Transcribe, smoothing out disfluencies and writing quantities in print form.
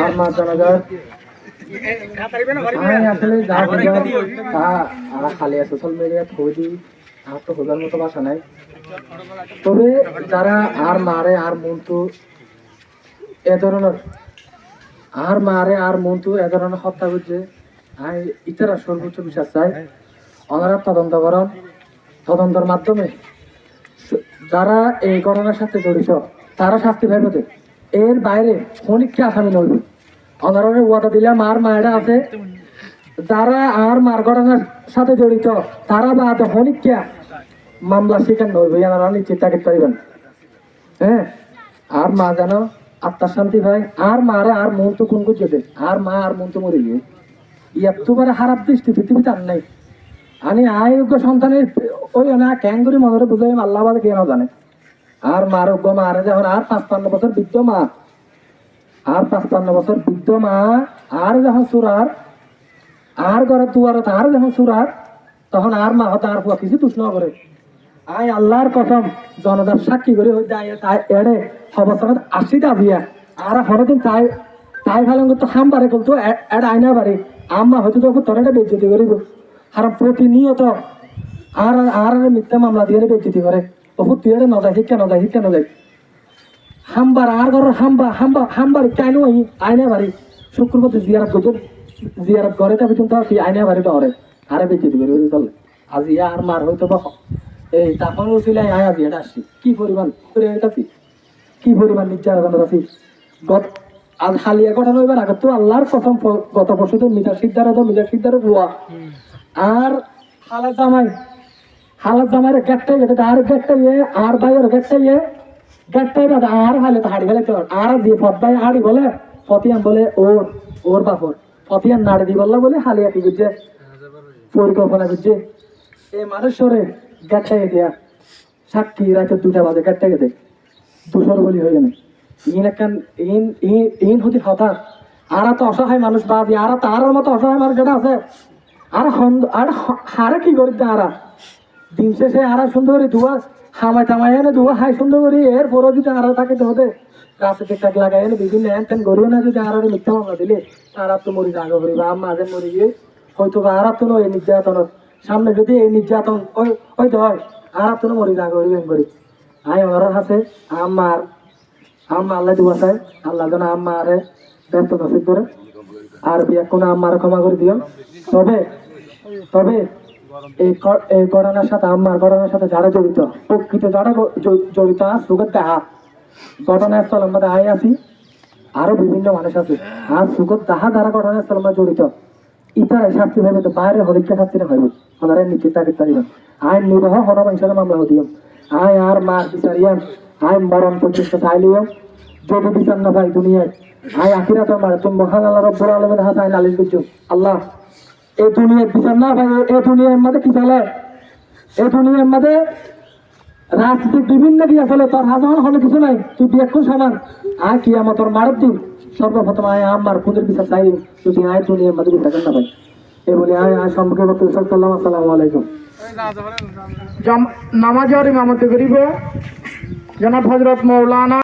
আর মা জানাজার আসলে যা বুঝলাম তা আর খালি সোশ্যাল মিডিয়া থই আর তো বোঝার মতো ভাষা নাই। তবে যারা আর মারে আর মন্তু এ ধরনের আর মারে আর মন্তু এ ধরনের হত্যা করছে, আমি ইতারা সর্বোচ্চ বিশ্বাস চাই ওনারা তদন্ত করেন। তদন্তের মাধ্যমে যারা এই ঘটনার সাথে জড়িত তারা শাস্তি পাইবে। এর বাইরে খনিককে আসামি নইবে। ওনারা ওয়াদা দিলাম আর মায়েরা আছে যারা আর মার ঘটনার সাথে জড়িত তারা বা খনিককে মামলা শিকার নইবে, এনারা নিশ্চিত থাকতে পারিবেন। হ্যাঁ, আর মা যেন আত্মার শান্তি পায়। আর মারে আর মন তো কোন করছে আর মা আর মন তো মরে গিয়ে এতবারে খারাপ দৃষ্টি পৃথিবীতে আর নাই। আমি আয়োগ্য সন্তানের ওই না ক্যাঙ্গুরি মনে বুঝাই আল্লাহ বাদে কেন জানে। আর মার অজ্ঞ মারে যখন আর 55 বছর বৃদ্ধ মা, আর 55 বছর বৃদ্ধ মা আর যখন সুরার আর ঘরে তুয়ার আর যখন সুরার তখন আর মা হতে আর কিছু তুষ্ণ করে। আই আল্লাহর কসম জনতার সাক্ষী করে এড়ে অবস্থান 80টা দিয়া আর হরদিন তাই তাই ভালো তো হাম বাড়ে কিন্তু এড আয়না বাড়ি আম্মা হয়তো তখন তোর এটা বেজ্জতি করিব। আর প্রতিনিয়ত আর আর মিথ্যা মামলা দিয়ে বেজ্জতি করে। বহুত তুই এটা নজাই শিক্ষা নজাই শিক্ষা নজাই হামবার আর ঘরের হামবার কেন আয়না বাড়ি শুক্রবার জিয়ারত করছো জিয়ারত করে তবে কিন্তু আয়না বাড়ি ডরে আরে বেজ্জতি করিব চলে। আজি আর মার হয়তো বা এই তখন ছিল আজ এটা আসছি কি পরিমাণ কি পরিমাণ নির্যাতন আছি। আজ হালিয়া ঘটনা হইবার আগে তো আল্লাহর প্রথম গত বছর তো মিটার সিদ্ধার রুয়া আর হালাত জামাই গেটটাই গেছে আর গেটটা আর ভাইয়ের গেটটাই বাদ আর হালে তো হাড়ি ফেলে আর দিয়ে পদ্মায় হাড়ি বলে ফতিয়ান বলে ওর বাপর ফতিয়ান নাড়ি দি বললা বলে হালিয়া কি বুঝছে পরিকল্পনা বুঝছে এই মানুষরে গেটটাই দিয়া সাক্ষী রাতে 2টা বাজে গেটটা গেছে 200 বলি হয়ে গেল ইন হতে হতাশ। আর তো অসহায় মানুষ বাদি আর তার মতো অসহায় মানুষ যেটা আছে আর হারে কি করি তারা দিন শেষে আর সুন্দর করে ধোয়া হামাই টামাই এনে ধোয়া হাই সুন্দর করি এর পরও যদি আর থাকিতে হতে গাছে টেকটাক লাগাই এনে বিভিন্ন হ্যান ত্যান করিও না যদি আর মিথ্যা মামলা দিলে তারা তো মরি জাগা করি বা মাঝে মরি গিয়ে হয়তো বা আর তো এই নির্যাতন সামনে যদি এই নির্যাতন ওই হয় আর তো মরি জাগা করি বেন করি আই ওনার হাতে আম্মা আল্লাহ দুয়া চাই আল্লাহ যেন আম্মা আরে ব্যস্ত নসিব করে আর বিয়া কোনো আম্মার ক্ষমা করে দিও। তবে এই ঘটনার সাথে আম্মার ঘটনার সাথে যারা জড়িত প্রকৃত যারা জড়িত সুগত দাহা ঘটনাস্থল আমরা আই আছি আরো বিভিন্ন মানুষ আছে আর সুগত দাহা যারা ঘটনাস্থল আমরা জড়িত ইতারা শাস্তি ভাবে তো বাইরে হরিক্ষা শাস্তি না হইব ওনারা নিশ্চিত থাকতে পারিবেন। আইন নিরহ হরমাইসার মামলা হদিও আয় আর মার বিচারিয়ান আয় মরণ পর্যন্ত চাইলিও যদি বিচার না পাই দুনিয়ায় আয় আখিরাত আমার তুমি মহান আল্লাহ রব্বুল আলামিন হাসাই নালিশ করছো আল্লাহ এই দুনিয়ার বিচার না পাই এই দুনিয়ার মধ্যে কি চলে এই দুনিয়ার মধ্যে রাজনীতি বিভিন্ন কি আসলে তোর হাজার হলে কিছু নাই তুই দেখো সমান আয় কি আমার তোর মারের দিন সর্বপ্রথম আয় আমার খুদের বিচার চাই যদি আয় দুনিয়ার মধ্যে বিচার না পাই এ বলে আয় আয় সম্পর্কে বক্তব্য সাল্লাম আসসালামু আলাইকুম। নামাজের ইমামতি করিব জনাব হযরত মাওলানা